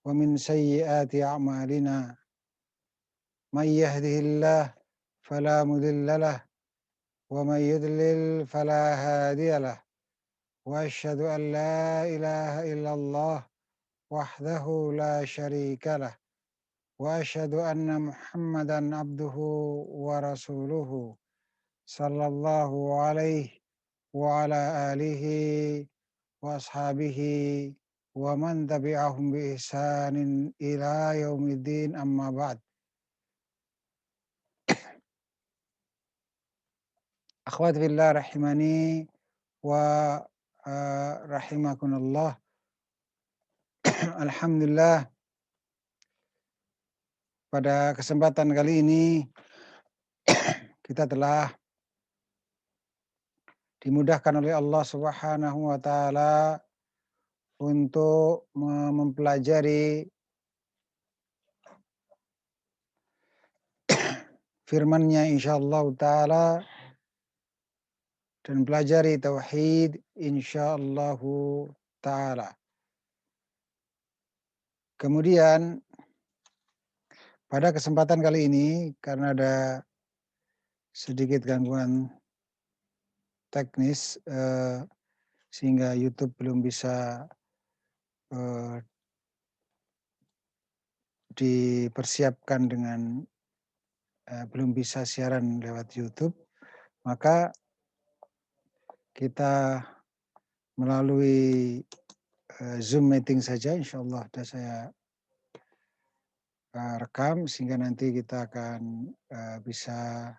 ومن سيئات أعمالنا من يهده الله فلا مضل له ومن يضلل فلا هادي له وأشهد أن لا إله إلا الله وحده لا شريك له وأشهد أن محمدا عبده ورسوله صلى الله عليه وعلى آله وأصحابه ومن تبعهم بإحسان إلى يوم الدين أما بعد. Akhwat fillah rahimani wa rahimakumullah. Alhamdulillah, pada kesempatan kali ini kita telah dimudahkan oleh Allah Subhanahu wa taala untuk mempelajari firman-Nya insyaallah taala dan pelajari tauhid insyaallah taala. Kemudian pada kesempatan kali ini karena ada sedikit gangguan teknis sehingga YouTube belum bisa dipersiapkan dengan belum bisa siaran lewat YouTube, maka kita melalui Zoom meeting saja, insyaallah sudah saya rekam sehingga nanti kita akan bisa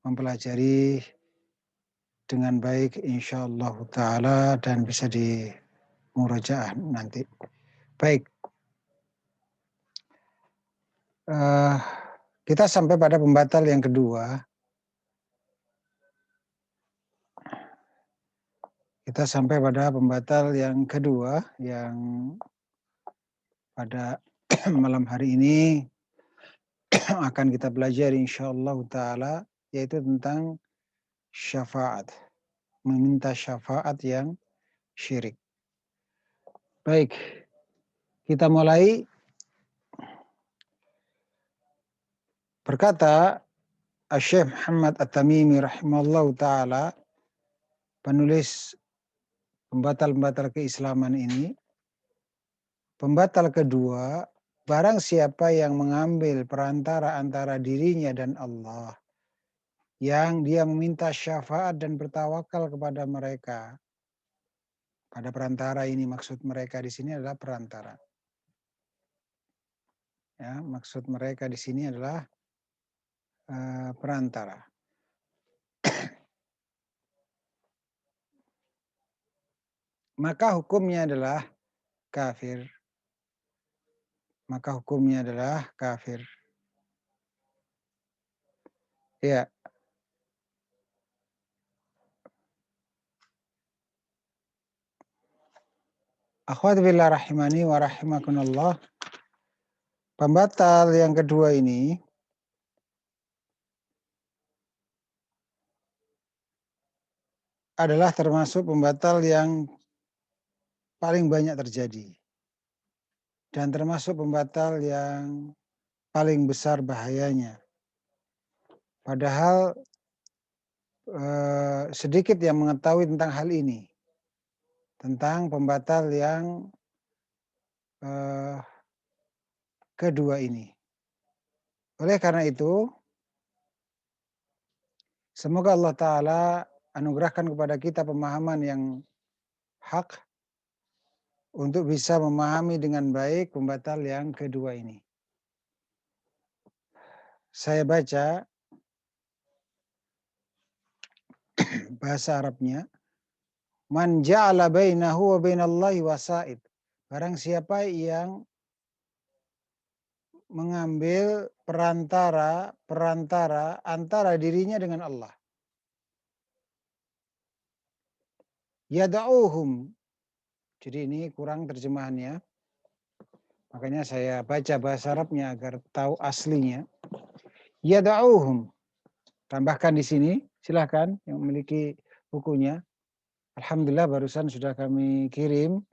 mempelajari dengan baik insyaallah taala dan bisa di murajaah nanti. Baik. Kita sampai pada pembatal yang kedua. Kita sampai pada pembatal yang kedua yang pada malam hari ini akan kita pelajari insyaallah taala, yaitu tentang syafaat, meminta syafaat yang syirik. Baik, kita mulai. Berkata Syekh Muhammad At-Tamimi rahimahullah taala, penulis pembatal-pembatal keislaman ini, pembatal kedua, barang siapa yang mengambil perantara antara dirinya dan Allah, yang dia meminta syafaat dan bertawakal kepada mereka. Pada perantara ini, maksud mereka di sini adalah perantara. Ya, maksud mereka di sini adalah perantara. Maka hukumnya adalah kafir. Maka hukumnya adalah kafir. Ya. Akhwat billah rahimani wa rahimakumullah. Pembatal yang kedua ini adalah termasuk pembatal yang paling banyak terjadi. Dan termasuk pembatal yang paling besar bahayanya. Padahal sedikit yang mengetahui tentang hal ini. Tentang pembatal yang kedua ini. Oleh karena itu, semoga Allah Ta'ala anugerahkan kepada kita pemahaman yang hak untuk bisa memahami dengan baik pembatal yang kedua ini. Saya baca bahasa Arabnya. Man ja'ala bainahu wa bainallahi wasa'id. Barang siapa yang mengambil perantara antara dirinya dengan Allah. Yada'uhum. Jadi ini kurang terjemahannya. Makanya saya baca bahasa Arabnya agar tahu aslinya. Yada'uhum. Tambahkan di sini, silahkan yang memiliki bukunya. Alhamdulillah barusan sudah kami kirim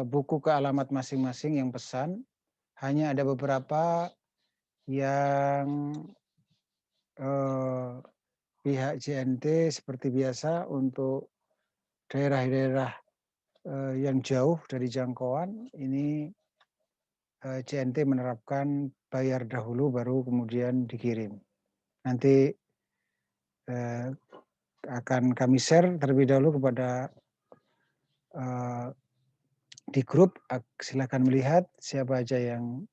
buku ke alamat masing-masing yang pesan. Hanya ada beberapa yang pihak JNT seperti biasa untuk daerah-daerah yang jauh dari jangkauan, ini JNT menerapkan bayar dahulu baru kemudian dikirim. Nanti akan kami share terlebih dahulu kepada di grup. Silakan melihat siapa aja yang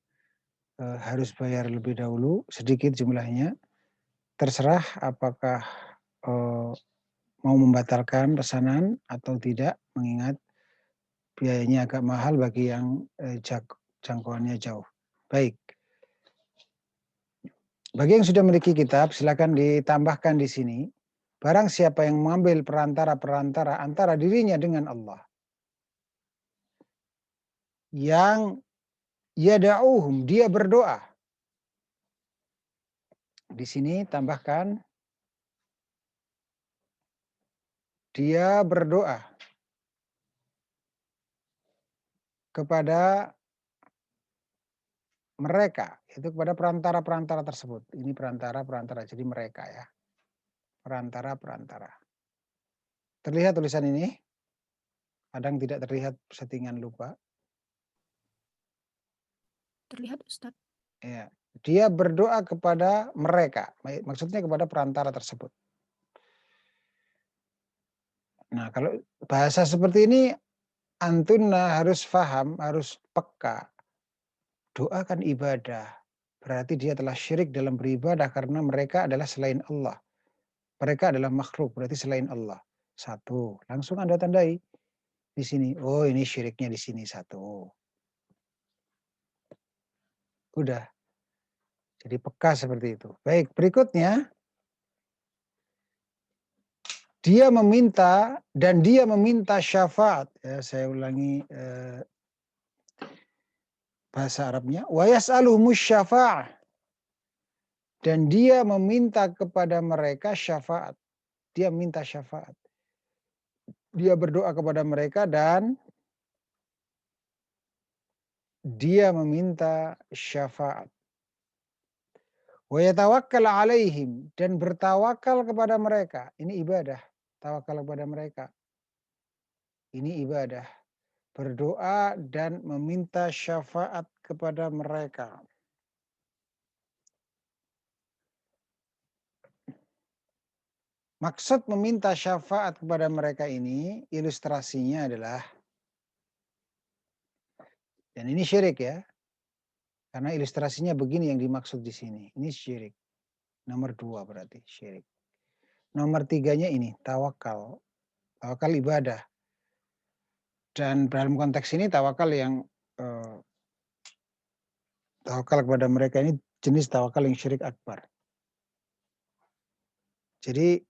harus bayar lebih dahulu, sedikit jumlahnya. Terserah apakah mau membatalkan pesanan atau tidak, mengingat biayanya agak mahal bagi yang jangkauannya jauh. Baik. Bagi yang sudah memiliki kitab, silakan ditambahkan di sini. Barang siapa yang mengambil perantara-perantara antara dirinya dengan Allah, yang yada'uhum, dia berdoa. Di sini tambahkan, dia berdoa kepada mereka, itu kepada perantara-perantara tersebut. Ini perantara-perantara, jadi mereka ya. Perantara-perantara. Terlihat tulisan ini? Kadang tidak terlihat, settingan lupa. Terlihat, Ustadz. Ya. Dia berdoa kepada mereka, maksudnya kepada perantara tersebut. Nah, kalau bahasa seperti ini, antuna harus paham, harus peka. Doa kan ibadah. Berarti dia telah syirik dalam beribadah karena mereka adalah selain Allah. Mereka adalah makhluk, berarti selain Allah. Satu, langsung Anda tandai di sini. Oh, ini syiriknya di sini satu. Udah. Jadi peka seperti itu. Baik, berikutnya. Dia meminta dan dia meminta syafaat. Ya, saya ulangi bahasa Arabnya. Wa yas'aluhumus syafa'ah. Dan dia meminta kepada mereka syafaat. Dia minta syafaat. Dia berdoa kepada mereka dan dia meminta syafaat. Wa yatawakkal alaihim, dan bertawakal kepada mereka. Ini ibadah. Tawakal kepada mereka. Ini ibadah. Berdoa dan meminta syafaat kepada mereka. Maksud meminta syafaat kepada mereka ini, ilustrasinya adalah, dan ini syirik ya, karena ilustrasinya begini yang dimaksud di sini. Ini syirik. Nomor 2 berarti syirik. Nomor 3-nya ini, tawakal. Tawakal ibadah. Dan dalam konteks ini tawakal yang tawakal kepada mereka ini jenis tawakal yang syirik akbar. Jadi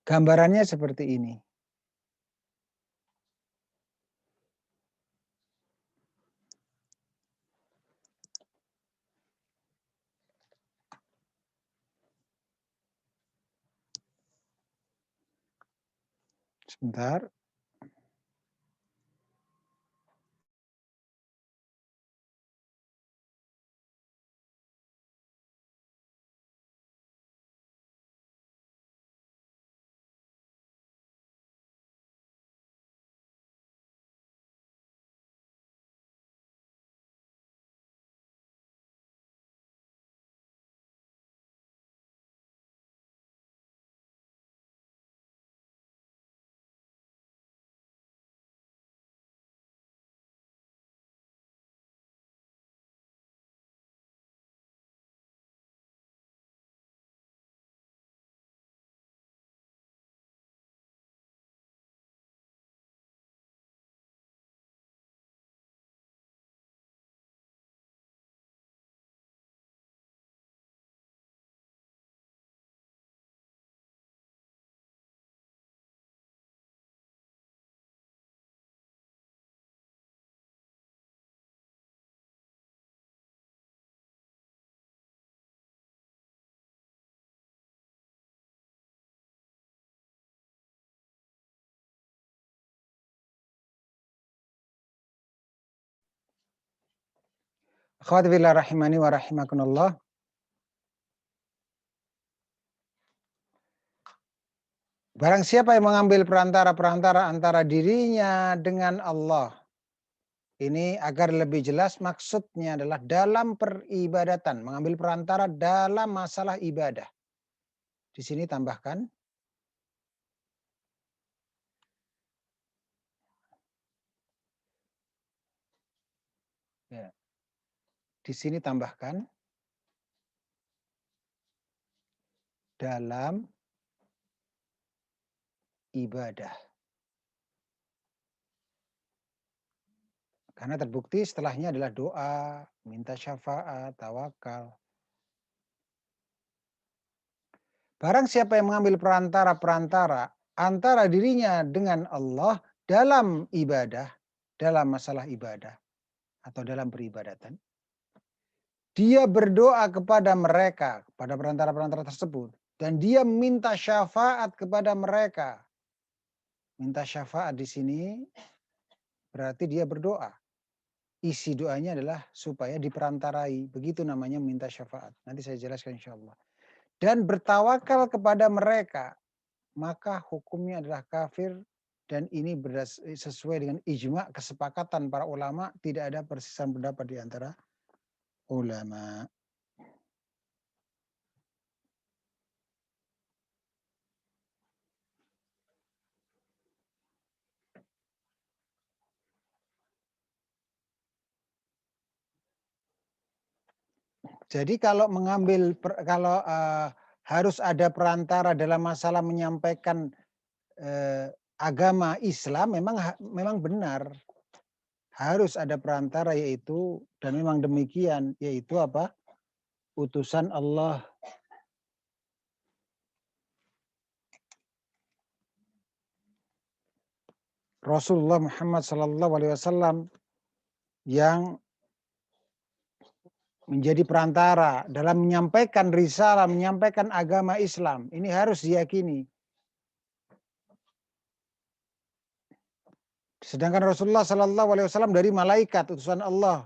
gambarannya seperti ini. Sebentar. Akhwati fillah rahimani wa rahimakumullah. Barang siapa yang mengambil perantara-perantara antara dirinya dengan Allah. Ini agar lebih jelas maksudnya adalah dalam peribadatan. Mengambil perantara dalam masalah ibadah. Di sini tambahkan. Ya. Di sini tambahkan. Dalam ibadah. Karena terbukti setelahnya adalah doa, minta syafaat, tawakal. Barang siapa yang mengambil perantara-perantara antara dirinya dengan Allah dalam ibadah, dalam masalah ibadah atau dalam peribadatan, dia berdoa kepada mereka, kepada perantara-perantara tersebut, dan dia minta syafaat kepada mereka. Minta syafaat di sini berarti dia berdoa. Isi doanya adalah supaya diperantarai. Begitu namanya minta syafaat. Nanti saya jelaskan insya Allah. Dan bertawakal kepada mereka. Maka hukumnya adalah kafir. Dan ini sesuai dengan ijma' kesepakatan para ulama. Tidak ada persisan pendapat di antara ulama. Jadi kalau harus ada perantara dalam masalah menyampaikan agama Islam, memang benar harus ada perantara, yaitu, dan memang demikian, yaitu apa? Utusan Allah. Rasulullah Muhammad SAW yang menjadi perantara dalam menyampaikan risalah, menyampaikan agama Islam. Ini harus diyakini. Sedangkan Rasulullah SAW dari malaikat, utusan Allah,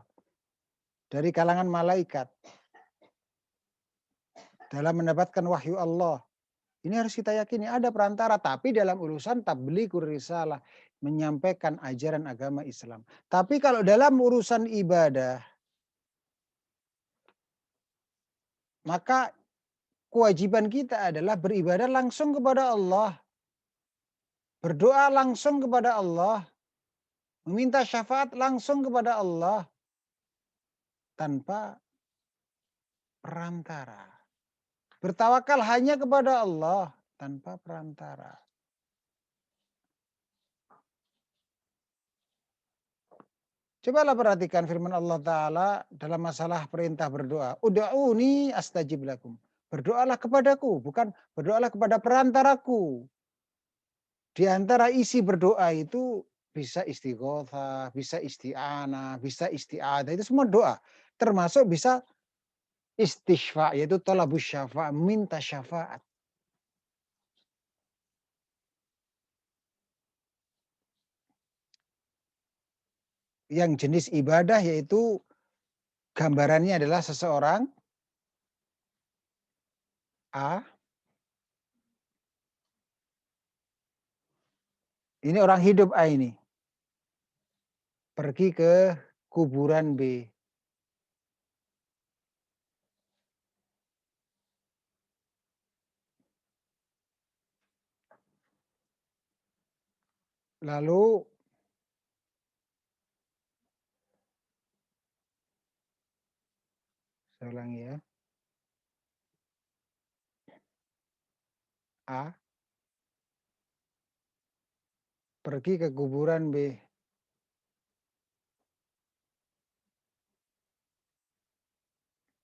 dari kalangan malaikat, dalam mendapatkan wahyu Allah. Ini harus kita yakini, ada perantara, tapi dalam urusan tablighur risalah, menyampaikan ajaran agama Islam. Tapi kalau dalam urusan ibadah, maka kewajiban kita adalah beribadah langsung kepada Allah. Berdoa langsung kepada Allah. Meminta syafaat langsung kepada Allah. Tanpa perantara. Bertawakal hanya kepada Allah. Tanpa perantara. Cobalah perhatikan firman Allah Ta'ala dalam masalah perintah berdoa. Uda'uni astajib lakum. Berdoalah kepadaku, bukan berdoalah kepada perantaraku. Di antara isi berdoa itu bisa istighothah, bisa isti'anah, bisa isti'adah. Itu semua doa. Termasuk bisa istishfa, yaitu tolabus syafa', minta syafaat. Yang jenis ibadah yaitu gambarannya adalah seseorang A. Ini orang hidup A ini. Pergi ke kuburan B. Lalu saya ulangi ya. A. Pergi ke kuburan B.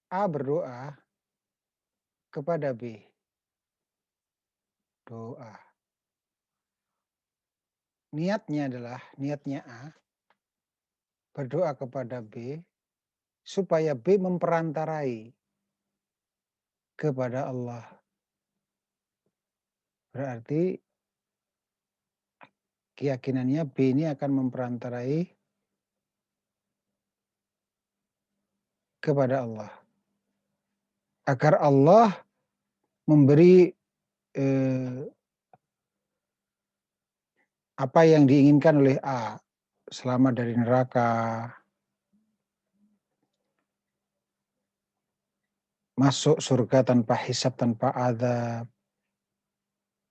A berdoa kepada B. Doa. Niatnya A berdoa kepada B supaya B memperantarai kepada Allah. Berarti keyakinannya B ini akan memperantarai kepada Allah. Agar Allah memberi apa yang diinginkan oleh A. Selamat dari neraka, masuk surga tanpa hisab, tanpa azab,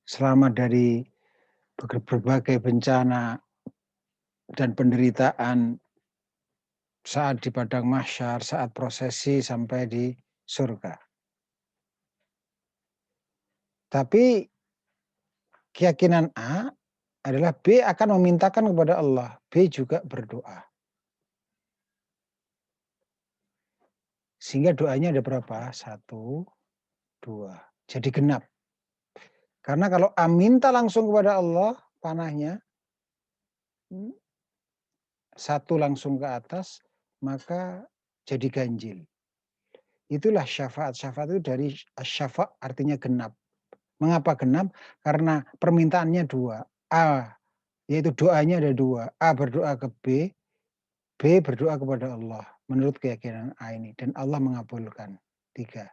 selamat dari berbagai bencana dan penderitaan saat di padang mahsyar, saat prosesi sampai di surga. Tapi keyakinan A adalah B akan memintakan kepada Allah. B juga berdoa. Sehingga doanya ada berapa? 1, 2. Jadi genap. Karena kalau A minta langsung kepada Allah panahnya, 1 langsung ke atas, maka jadi ganjil. Itulah syafaat. Syafaat itu dari syafa' artinya genap. Mengapa genap? Karena permintaannya 2. A, yaitu doanya ada 2. A berdoa ke B berdoa kepada Allah. Menurut keyakinan A ini. Dan Allah mengabulkan. 3.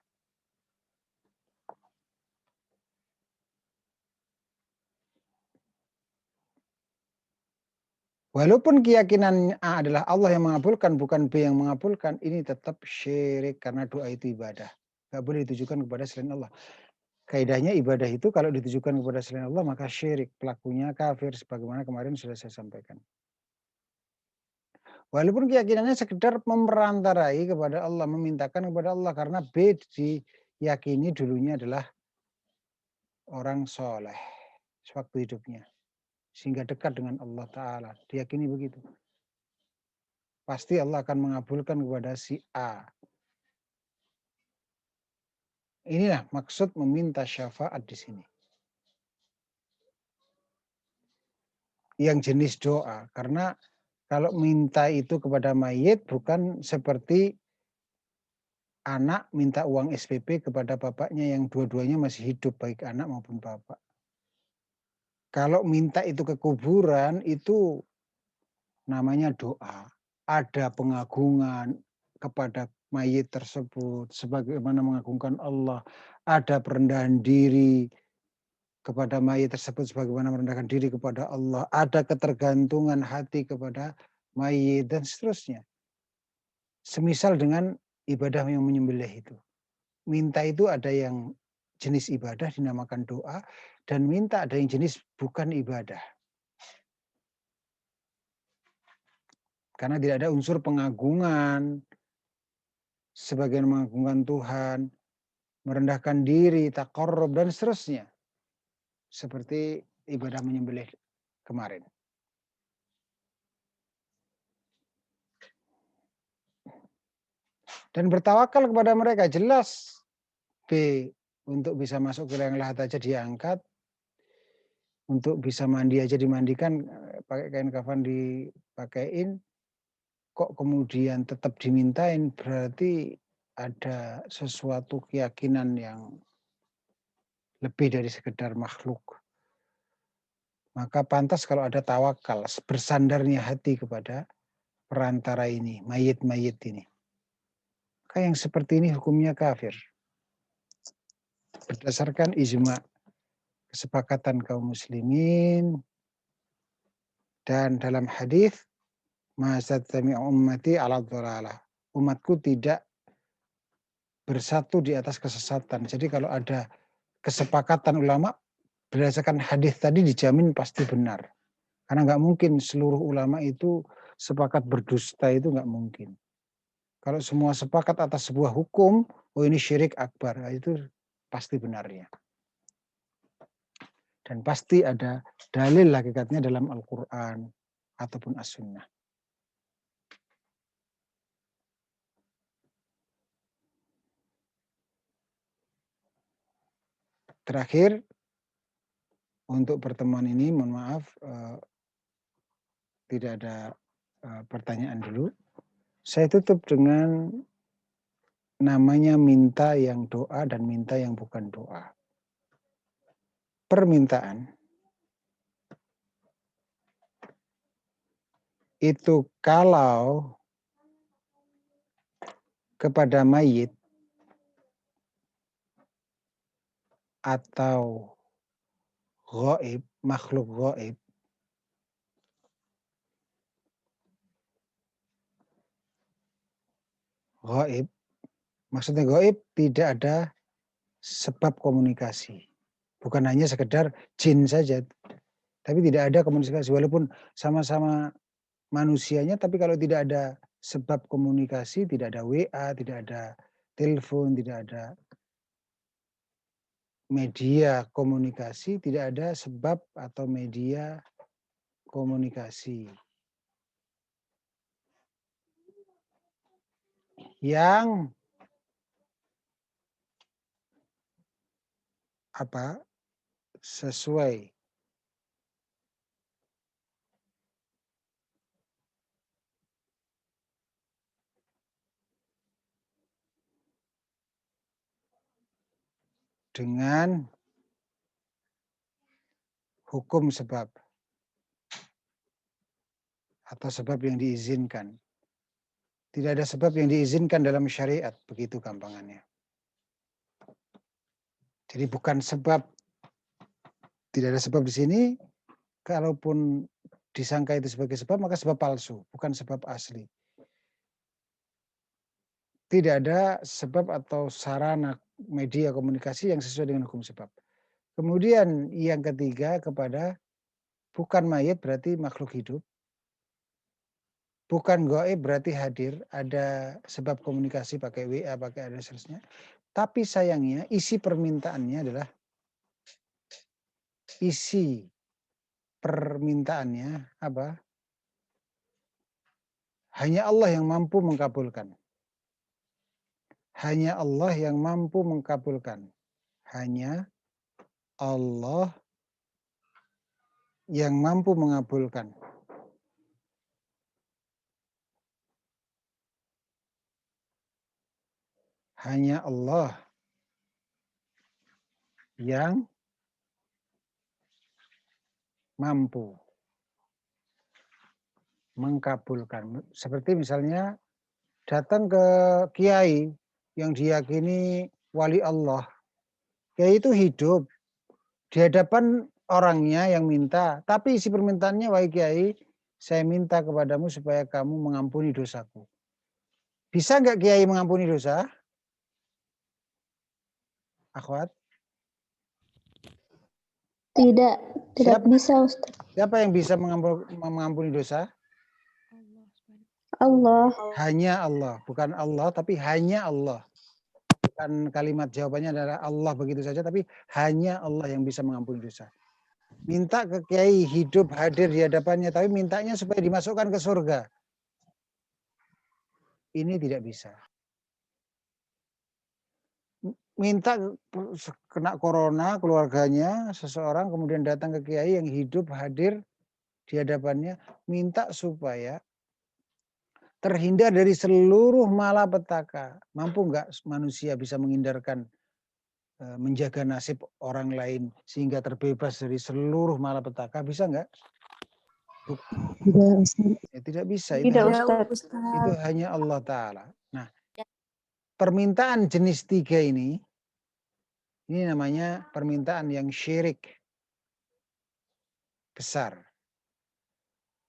Walaupun keyakinan A adalah Allah yang mengabulkan, bukan B yang mengabulkan, ini tetap syirik karena doa itu ibadah. Gak boleh ditujukan kepada selain Allah. Kaidahnya ibadah itu kalau ditujukan kepada selain Allah maka syirik, pelakunya kafir sebagaimana kemarin sudah saya sampaikan. Walaupun keyakinannya sekedar memerantarai kepada Allah, memintakan kepada Allah karena B diyakini dulunya adalah orang soleh sewaktu hidupnya. Sehingga dekat dengan Allah Ta'ala. Diyakini begitu. Pasti Allah akan mengabulkan kepada si A. Inilah maksud meminta syafaat di sini. Yang jenis doa. Karena kalau minta itu kepada mayit bukan seperti anak minta uang SPP kepada bapaknya yang dua-duanya masih hidup, baik anak maupun bapak. Kalau minta itu ke kuburan itu namanya doa. Ada pengagungan kepada mayit tersebut sebagaimana mengagungkan Allah. Ada perendahan diri kepada mayit tersebut sebagaimana merendahkan diri kepada Allah. Ada ketergantungan hati kepada mayit dan seterusnya. Semisal dengan ibadah yang menyembelih itu. Minta itu ada yang jenis ibadah dinamakan doa, dan minta ada yang jenis bukan ibadah. Karena tidak ada unsur pengagungan, sebagian mengagungkan Tuhan, merendahkan diri, taqarrub, dan seterusnya. Seperti ibadah menyembelih kemarin. Dan bertawakal kepada mereka, jelas B, untuk bisa masuk ke liang lahat aja diangkat, untuk bisa mandi aja dimandikan, pakai kain kafan dipakaiin, kok kemudian tetap dimintain, berarti ada sesuatu keyakinan yang lebih dari sekedar makhluk. Maka pantas kalau ada tawakal, bersandarnya hati kepada perantara ini, mayit-mayit ini. Maka yang seperti ini hukumnya kafir. Berdasarkan ijma' kesepakatan kaum muslimin, dan dalam hadis ma'asatami ummati ala dhalalah. Umatku tidak bersatu di atas kesesatan. Jadi kalau ada kesepakatan ulama berdasarkan hadis tadi dijamin pasti benar. Karena nggak mungkin seluruh ulama itu sepakat berdusta, itu nggak mungkin. Kalau semua sepakat atas sebuah hukum, oh ini syirik akbar, itu pasti benarnya. Dan pasti ada dalil hakikatnya dalam Al-Quran ataupun As-Sunnah. Terakhir, untuk pertemuan ini, mohon maaf, tidak ada pertanyaan dulu. Saya tutup dengan namanya minta yang doa dan minta yang bukan doa. Permintaan itu kalau kepada mayit atau ghaib, makhluk ghaib, maksudnya ghaib tidak ada sebab komunikasi. Bukan hanya sekedar jin saja, tapi tidak ada komunikasi. Walaupun sama-sama manusianya, tapi kalau tidak ada sebab komunikasi, tidak ada WA, tidak ada telepon, tidak ada media komunikasi, tidak ada sebab atau media komunikasi. Yang sesuai dengan hukum sebab atau sebab yang diizinkan. Tidak ada sebab yang diizinkan dalam syariat, begitu gampangannya. Jadi bukan sebab, tidak ada sebab di sini, kalaupun disangka itu sebagai sebab, maka sebab palsu, bukan sebab asli. Tidak ada sebab atau sarana media komunikasi yang sesuai dengan hukum sebab. Kemudian yang ketiga kepada bukan mayit berarti makhluk hidup. Bukan gaib berarti hadir, ada sebab komunikasi pakai WA, pakai ada seterusnya. Tapi sayangnya isi permintaannya adalah apa? Hanya Allah yang mampu mengabulkan. Hanya Allah yang mampu mengabulkan. Hanya Allah yang mampu mengabulkan. Hanya Allah yang mampu mengabulkan. Seperti misalnya datang ke kiai yang diyakini wali Allah. Kiai itu hidup di hadapan orangnya yang minta, tapi isi permintaannya, wahai kiai, saya minta kepadamu supaya kamu mengampuni dosaku. Bisa nggak kiai mengampuni dosa? Akhwat? Tidak bisa, Ustaz. Siapa yang bisa mengampuni dosa? Allah. Hanya Allah, bukan Allah, tapi hanya Allah. Bukan kalimat jawabannya adalah Allah begitu saja, tapi hanya Allah yang bisa mengampuni dosa. Minta ke kiai hidup hadir di hadapannya, tapi mintanya supaya dimasukkan ke surga. Ini tidak bisa. Minta kena corona keluarganya seseorang, kemudian datang ke kiai yang hidup hadir di hadapannya, minta supaya terhindar dari seluruh malapetaka. Mampu nggak manusia bisa menghindarkan, menjaga nasib orang lain sehingga terbebas dari seluruh malapetaka? Bisa nggak? Ya, tidak bisa. Itu hanya Allah Ta'ala. Nah, permintaan jenis 3 ini namanya permintaan yang syirik besar.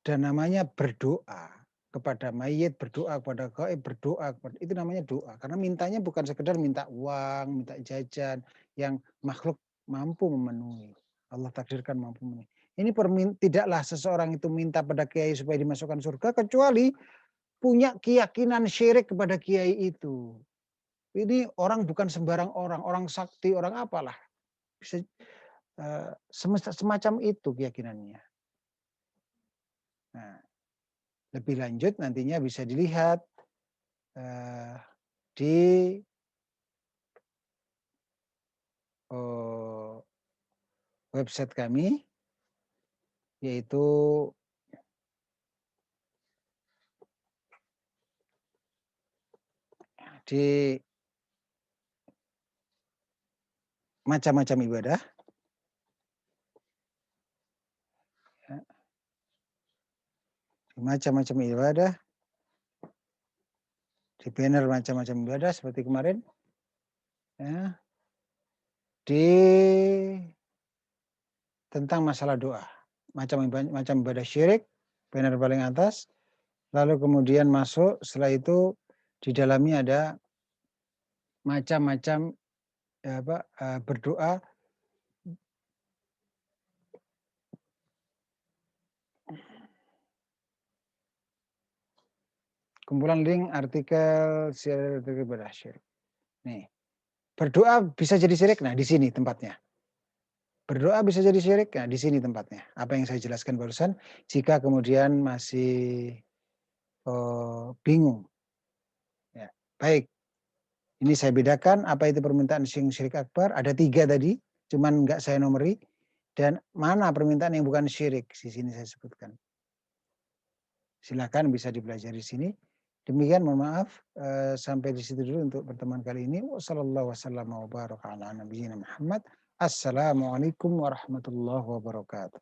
Dan namanya berdoa kepada mayit, berdoa kepada gaib, berdoa kepada, itu namanya doa. Karena mintanya bukan sekedar minta uang, minta jajan yang makhluk mampu memenuhi. Allah takdirkan mampu memenuhi. Ini tidaklah seseorang itu minta pada kiai supaya dimasukkan surga kecuali punya keyakinan syirik kepada kiai itu. Ini orang bukan sembarang orang sakti, orang apalah. Bisa semacam itu keyakinannya. Nah, lebih lanjut nantinya bisa dilihat di website kami, yaitu di macam-macam ibadah. Macam-macam ibadah di banner macam-macam ibadah seperti kemarin, ya, di tentang masalah doa, macam ibadah syirik, banner paling atas, lalu kemudian masuk setelah itu di dalamnya ada macam-macam berdoa kumpulan link artikel ibadah syirik. Nih, berdoa bisa jadi syirik. Nah, di sini tempatnya. Berdoa bisa jadi syirik. Nah, di sini tempatnya. Apa yang saya jelaskan barusan. Jika kemudian masih bingung. Ya, baik. Ini saya bedakan apa itu permintaan syirik akbar. Ada 3 tadi, cuman nggak saya nomori. Dan mana permintaan yang bukan syirik. Di sini saya sebutkan. Silakan bisa dipelajari di sini. Demikian, mohon maaf, sampai di situ dulu untuk pertemuan kali ini. Wassalamualaikum warahmatullahi wabarakatuh. Assalamualaikum warahmatullahi wabarakatuh.